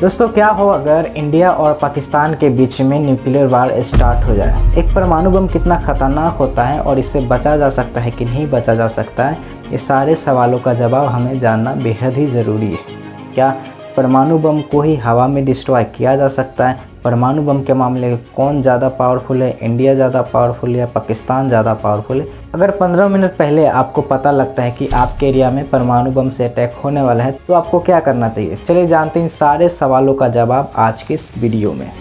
दोस्तों, क्या हो अगर इंडिया और पाकिस्तान के बीच में न्यूक्लियर वार स्टार्ट हो जाए। एक परमाणु बम कितना खतरनाक होता है और इससे बचा जा सकता है कि नहीं बचा जा सकता है, ये सारे सवालों का जवाब हमें जानना बेहद ही ज़रूरी है। क्या परमाणु बम को ही हवा में डिस्ट्रॉय किया जा सकता है? परमाणु बम के मामले में कौन ज़्यादा पावरफुल है, इंडिया ज़्यादा पावरफुल है या पाकिस्तान ज़्यादा पावरफुल है? अगर 15 मिनट पहले आपको पता लगता है कि आपके एरिया में परमाणु बम से अटैक होने वाला है तो आपको क्या करना चाहिए? चलिए जानते हैं इन सारे सवालों का जवाब आज के इस वीडियो में।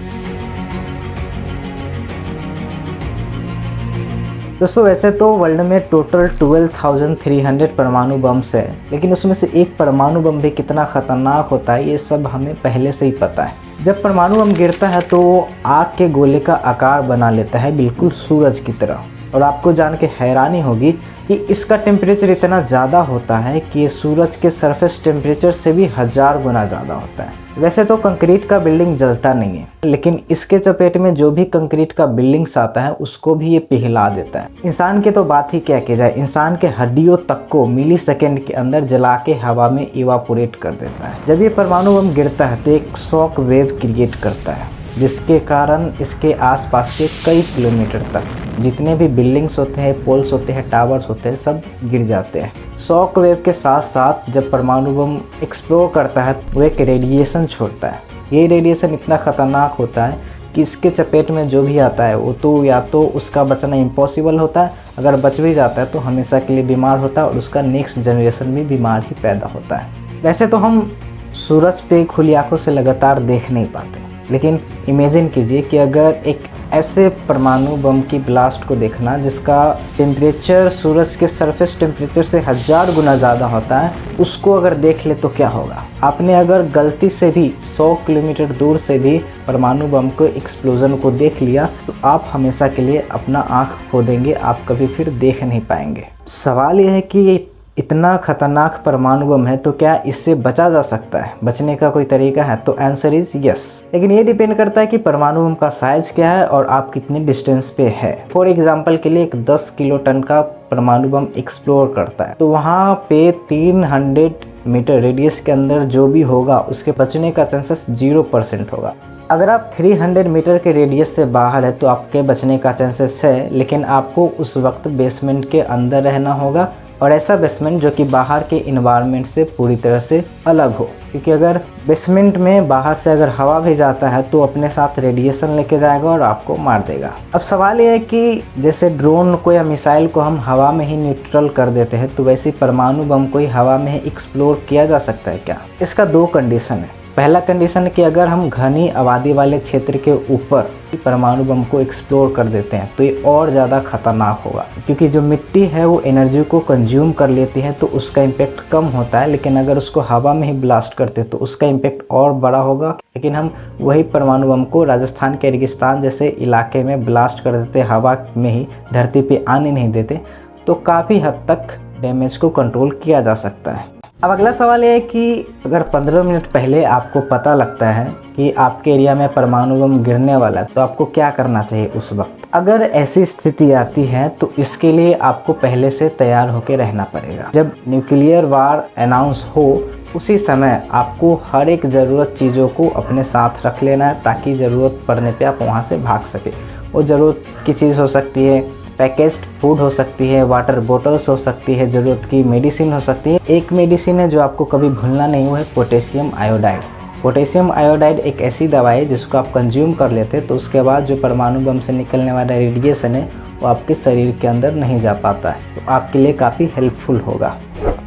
दोस्तों, वैसे तो वर्ल्ड में टोटल 12,300 परमाणु बम्स है, लेकिन उसमें से एक परमाणु बम भी कितना खतरनाक होता है ये सब हमें पहले से ही पता है। जब परमाणु बम गिरता है तो वो आग के गोले का आकार बना लेता है, बिल्कुल सूरज की तरह। और आपको जान के हैरानी होगी कि इसका टेम्परेचर इतना ज़्यादा होता है कि ये सूरज के सरफेस टेम्परेचर से भी 1000 गुना ज़्यादा होता है। वैसे तो कंक्रीट का बिल्डिंग जलता नहीं है, लेकिन इसके चपेट में जो भी कंक्रीट का बिल्डिंग्स आता है उसको भी ये पिघला देता है। इंसान की तो बात ही क्या की जाए, इंसान के हड्डियों तक को मिली सेकेंड के अंदर जला के हवा में इवापोरेट कर देता है। जब ये परमाणु बम गिरता है तो एक शॉक वेव क्रिएट करता है, जिसके कारण इसके आसपास के कई किलोमीटर तक जितने भी बिल्डिंग्स होते हैं, पोल्स होते हैं, टावर्स होते हैं, सब गिर जाते हैं। शॉक वेव के साथ साथ जब परमाणु बम एक्सप्लोड करता है वो एक रेडिएशन छोड़ता है। ये रेडिएशन इतना ख़तरनाक होता है कि इसके चपेट में जो भी आता है वो तो या तो उसका बचना इम्पॉसिबल होता है, अगर बच भी जाता है तो हमेशा के लिए बीमार होता है और उसका नेक्स्ट जनरेशन भी बीमार ही पैदा होता है। वैसे तो हम सूरज पे खुली आंखों से लगातार देख नहीं पाते, लेकिन इमेजिन कीजिए कि अगर एक ऐसे परमाणु बम की ब्लास्ट को देखना जिसका टेम्परेचर सूरज के सरफेस टेम्परेचर से 1000 गुना ज़्यादा होता है, उसको अगर देख ले तो क्या होगा। आपने अगर गलती से भी 100 किलोमीटर दूर से भी परमाणु बम को एक्सप्लोजन को देख लिया तो आप हमेशा के लिए अपना आँख खो देंगे, आप कभी फिर देख नहीं पाएंगे। सवाल यह है कि ये इतना खतरनाक परमाणु बम है तो क्या इससे बचा जा सकता है? बचने का कोई तरीका है? तो आंसर इज यस, लेकिन ये डिपेंड करता है कि परमाणु बम का साइज क्या है और आप कितनी डिस्टेंस पे है। फॉर एग्जांपल के लिए एक 10 किलो टन का परमाणु बम एक्सप्लोर करता है तो वहाँ पे 300 मीटर रेडियस के अंदर जो भी होगा उसके बचने का चांसेस 0% होगा। अगर आप 300 मीटर के रेडियस से बाहर है तो आपके बचने का चांसेस है, लेकिन आपको उस वक्त बेसमेंट के अंदर रहना होगा और ऐसा बेसमेंट जो कि बाहर के इन्वायरमेंट से पूरी तरह से अलग हो, क्योंकि अगर बेसमेंट में बाहर से अगर हवा भी जाता है तो अपने साथ रेडिएशन लेके जाएगा और आपको मार देगा। अब सवाल ये है कि जैसे ड्रोन को या मिसाइल को हम हवा में ही न्यूट्रल कर देते हैं तो वैसे परमाणु बम को ही हवा में ही एक्सप्लोर किया जा सकता है क्या? इसका 2 कंडीशन है। पहला कंडीशन है कि अगर हम घनी आबादी वाले क्षेत्र के ऊपर परमाणु बम को एक्सप्लोर कर देते हैं तो ये और ज़्यादा खतरनाक होगा, क्योंकि जो मिट्टी है वो एनर्जी को कंज्यूम कर लेती है तो उसका इम्पैक्ट कम होता है, लेकिन अगर उसको हवा में ही ब्लास्ट करते तो उसका इम्पैक्ट और बड़ा होगा। लेकिन हम वही परमाणु बम को राजस्थान के रेगिस्तान जैसे इलाके में ब्लास्ट कर देते, हवा में ही, धरती पे आने नहीं देते, तो काफ़ी हद तक डैमेज को कंट्रोल किया जा सकता है। अब अगला सवाल ये है कि अगर 15 मिनट पहले आपको पता लगता है कि आपके एरिया में परमाणु बम गिरने वाला है तो आपको क्या करना चाहिए उस वक्त? अगर ऐसी स्थिति आती है तो इसके लिए आपको पहले से तैयार होकर रहना पड़ेगा। जब न्यूक्लियर वार अनाउंस हो उसी समय आपको हर एक ज़रूरत चीज़ों को अपने साथ रख लेना है ताकि ज़रूरत पड़ने पे आप वहाँ से भाग सके। वो ज़रूरत की चीज़ हो सकती है, पैकेज्ड फूड हो सकती है, वाटर बोटल्स हो सकती है, ज़रूरत की मेडिसिन हो सकती है। एक मेडिसिन है जो आपको कभी भूलना नहीं, वो है पोटेशियम आयोडाइड। पोटेशियम आयोडाइड एक ऐसी दवाई है जिसको आप कंज्यूम कर लेते हैं तो उसके बाद जो परमाणु बम से निकलने वाला रेडिएशन है वो आपके शरीर के अंदर नहीं जा पाता है, तो आपके लिए काफ़ी हेल्पफुल होगा।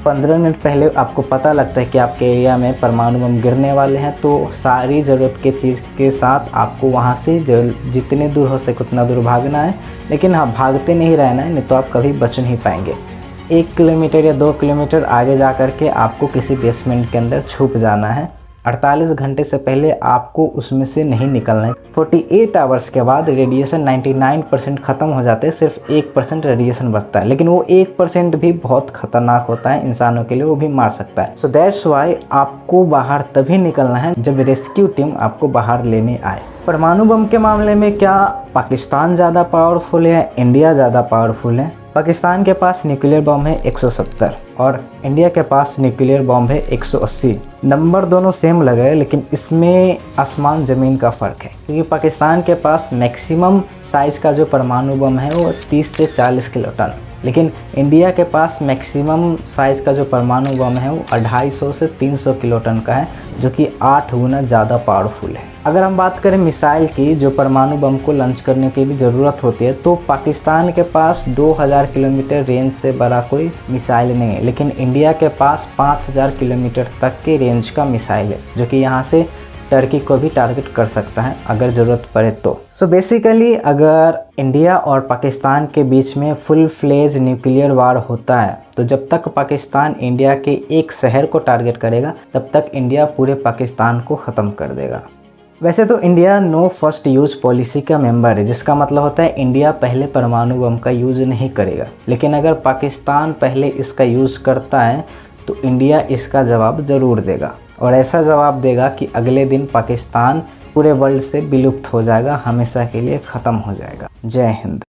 15 मिनट पहले आपको पता लगता है कि आपके एरिया में परमाणु बम गिरने वाले हैं तो सारी ज़रूरत के चीज़ के साथ आपको वहाँ से जितने दूर हो सके उतना दूर भागना है, लेकिन हाँ, भागते नहीं रहना है, नहीं तो आप कभी बच नहीं पाएंगे। 1 किलोमीटर या 2 किलोमीटर आगे जा कर के आपको किसी बेसमेंट के अंदर छुप जाना है। 48 घंटे से पहले आपको उसमें से नहीं निकलना है। 48 आवर्स के बाद रेडिएशन 99% ख़त्म हो जाते हैं, सिर्फ 1% रेडिएशन बचता है, लेकिन वो 1% भी बहुत खतरनाक होता है इंसानों के लिए, वो भी मार सकता है। सो दैट्स वाई आपको बाहर तभी निकलना है जब रेस्क्यू टीम आपको बाहर लेने आए। परमाणु बम के मामले में क्या पाकिस्तान ज़्यादा पावरफुल है, इंडिया ज़्यादा पावरफुल है? पाकिस्तान के पास न्यूक्लियर बम है 170 और इंडिया के पास न्यूक्लियर बम है 180। नंबर दोनों सेम लग रहे हैं, लेकिन इसमें आसमान ज़मीन का फ़र्क है, क्योंकि पाकिस्तान के पास मैक्सिमम साइज़ का जो परमाणु बम है वो 30 से 40 किलोटन, लेकिन इंडिया के पास मैक्सिमम साइज़ का जो परमाणु बम है वो 250 से 300 किलोटन का है, जो कि 8 गुना ज़्यादा पावरफुल है। अगर हम बात करें मिसाइल की, जो परमाणु बम को लॉन्च करने की भी ज़रूरत होती है, तो पाकिस्तान के पास 2000 किलोमीटर रेंज से बड़ा कोई मिसाइल नहीं है, लेकिन इंडिया के पास 5000 किलोमीटर तक के रेंज का मिसाइल है, जो कि यहाँ से टर्की को भी टारगेट कर सकता है अगर ज़रूरत पड़े तो। सो बेसिकली अगर इंडिया और पाकिस्तान के बीच में फुल फ्लेज न्यूक्लियर वार होता है, तो जब तक पाकिस्तान इंडिया के एक शहर को टारगेट करेगा, तब तक इंडिया पूरे पाकिस्तान को ख़त्म कर देगा। वैसे तो India no first use policy का मेंबर है, जिसका मतलब होता है इंडिया पहले परमाणु बम का यूज़ नहीं करेगा, लेकिन अगर पाकिस्तान पहले इसका यूज़ करता है तो इंडिया इसका जवाब ज़रूर देगा, और ऐसा जवाब देगा कि अगले दिन पाकिस्तान पूरे वर्ल्ड से विलुप्त हो जाएगा, हमेशा के लिए ख़त्म हो जाएगा। जय हिंद।